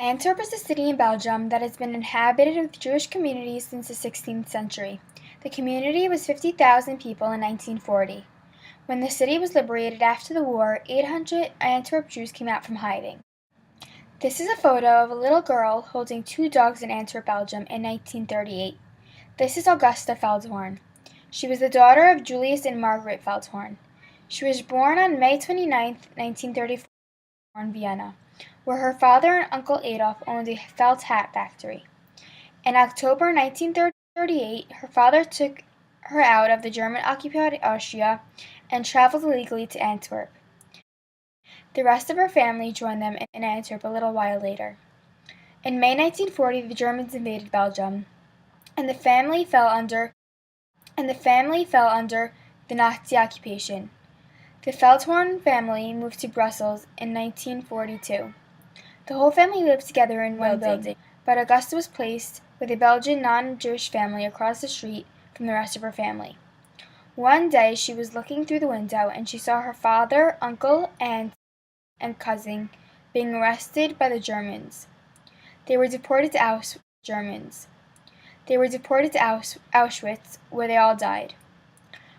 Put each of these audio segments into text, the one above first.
Antwerp is a city in Belgium that has been inhabited with Jewish communities since the 16th century. The community was 50,000 people in 1940. When the city was liberated after the war, 800 Antwerp Jews came out from hiding. This is a photo of a little girl holding two dogs in Antwerp, Belgium in 1938. This is Augusta Feldhorn. She was the daughter of Julius and Margaret Feldhorn. She was born on May 29, 1934 in Vienna, where her father and Uncle Adolf owned a felt hat factory. In October 1938, her father took her out of the German-occupied Austria and traveled illegally to Antwerp. The rest of her family joined them in Antwerp a little while later. In May 1940, the Germans invaded Belgium, and the family fell under the Nazi occupation. The Feldhorn family moved to Brussels in 1942. The whole family lived together in one building, but Augusta was placed with a Belgian non-Jewish family across the street from the rest of her family. One day she was looking through the window and she saw her father, uncle, aunt, and cousin being arrested by the Germans. They were deported to Auschwitz, where they all died.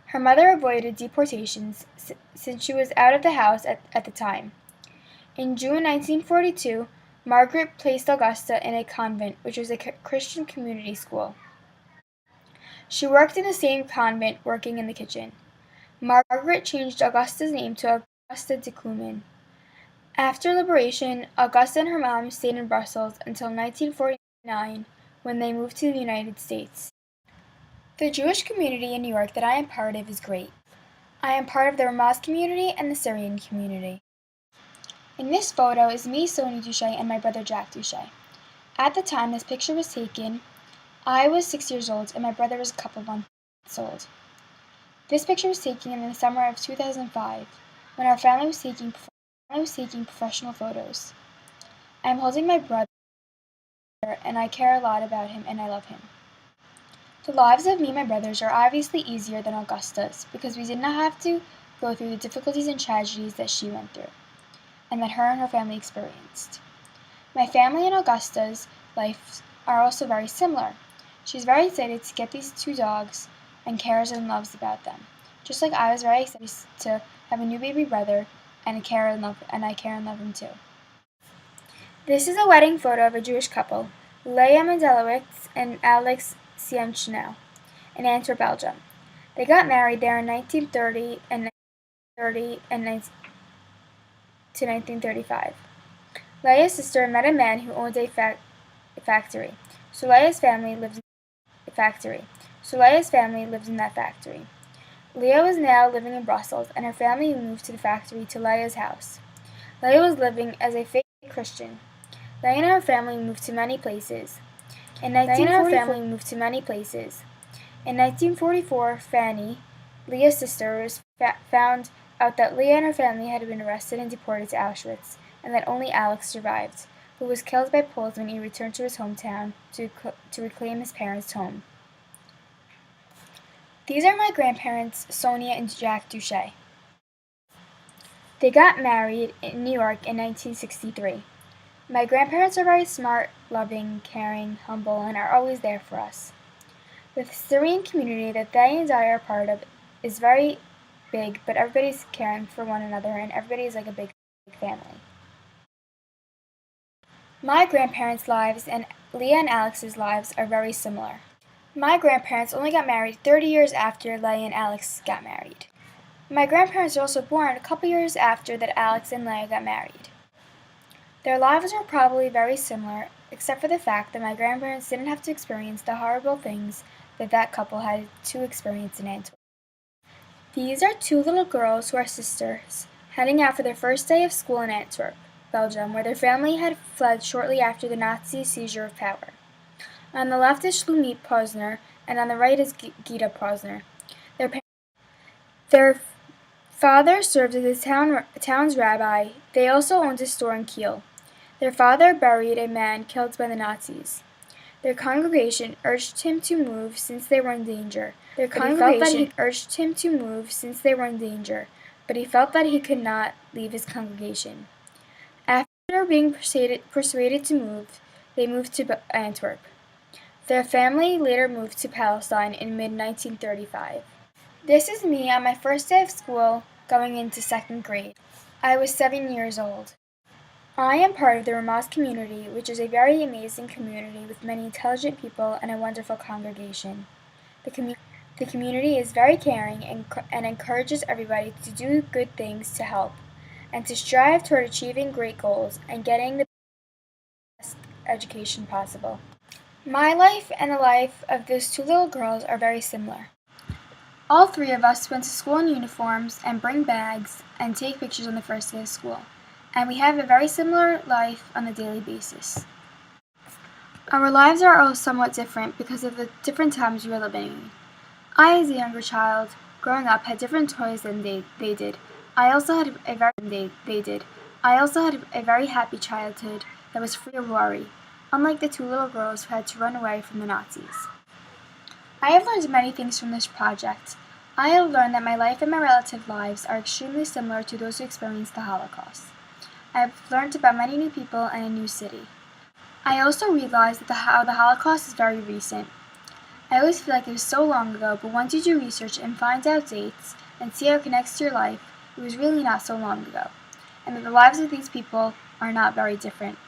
Her mother avoided deportations since she was out of the house at the time. In June 1942, Margaret placed Augusta in a convent, which was a Christian community school. She worked in the same convent, working in the kitchen. Margaret changed Augusta's name to Augusta de Cluman. After liberation, Augusta and her mom stayed in Brussels until 1949, when they moved to the United States. The Jewish community in New York that I am part of is great. I am part of the Ramaz community and the Syrian community. In this photo is me, Sonia Duche, and my brother Jack Duche. At the time this picture was taken, I was 6 years old and my brother was a couple months old. This picture was taken in the summer of 2005, when our family was taking professional photos. I am holding my brother, and I care a lot about him and I love him. The lives of me and my brothers are obviously easier than Augusta's, because we did not have to go through the difficulties and tragedies that she went through, and that her and her family experienced. My family and Augusta's life are also very similar. She's very excited to get these two dogs and cares and loves about them, just like I was very excited to have a new baby brother and I care and love him too. This is a wedding photo of a Jewish couple, Leah Mendelowitz and Alex Siemchenau, in Antwerp, Belgium. They got married there in 1930 to 1935. Leah's sister met a man who owned a factory, so Leah's family lived in that factory. Leah was now living in Brussels, and her family moved to the factory to Leah's house. Leah was living as a fake Christian. Leah and her family moved to many places. In 1944, Fanny, Leah's sister, found out that Leah and her family had been arrested and deported to Auschwitz, and that only Alex survived, who was killed by Poles when he returned to his hometown to reclaim his parents' home. These are my grandparents, Sonia and Jack Duche. They got married in New York in 1963. My grandparents are very smart, loving, caring, humble, and are always there for us. The Syrian community that they and I are part of is very big, but everybody's caring for one another and everybody's like a big family. My grandparents' lives and Leah and Alex's lives are very similar. My grandparents only got married 30 years after Leah and Alex got married. My grandparents were also born a couple years after that Alex and Leah got married. Their lives are probably very similar, except for the fact that my grandparents didn't have to experience the horrible things that couple had to experience in Antwerp. These are two little girls who are sisters, heading out for their first day of school in Antwerp, Belgium, where their family had fled shortly after the Nazi seizure of power. On the left is Shlomit Posner, and on the right is Gita Posner. Their father served as the town's rabbi. They also owned a store in Kiel. Their father buried a man killed by the Nazis. Their congregation urged him to move since they were in danger. but he felt that he could not leave his congregation. After being persuaded to move, they moved to Antwerp. Their family later moved to Palestine in mid-1935. This is me on my first day of school, going into second grade. I was 7 years old. I am part of the Ramaz community, which is a very amazing community with many intelligent people and a wonderful congregation. The community is very caring and encourages everybody to do good things to help and to strive toward achieving great goals and getting the best education possible. My life and the life of those two little girls are very similar. All three of us went to school in uniforms and bring bags and take pictures on the first day of school, and we have a very similar life on a daily basis. Our lives are all somewhat different because of the different times we were living in. I, as a younger child, growing up, had different toys than they did. I also had a very happy childhood that was free of worry, unlike the two little girls who had to run away from the Nazis. I have learned many things from this project. I have learned that my life and my relative lives are extremely similar to those who experienced the Holocaust. I have learned about many new people and a new city. I also realized that how the Holocaust is very recent. I always feel like it was so long ago, but once you do research and find out dates and see how it connects to your life, it was really not so long ago, and that the lives of these people are not very different.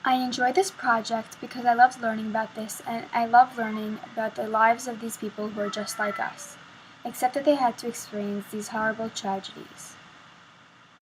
I enjoy this project because I love learning about this, and I love learning about the lives of these people who are just like us, except that they had to experience these horrible tragedies.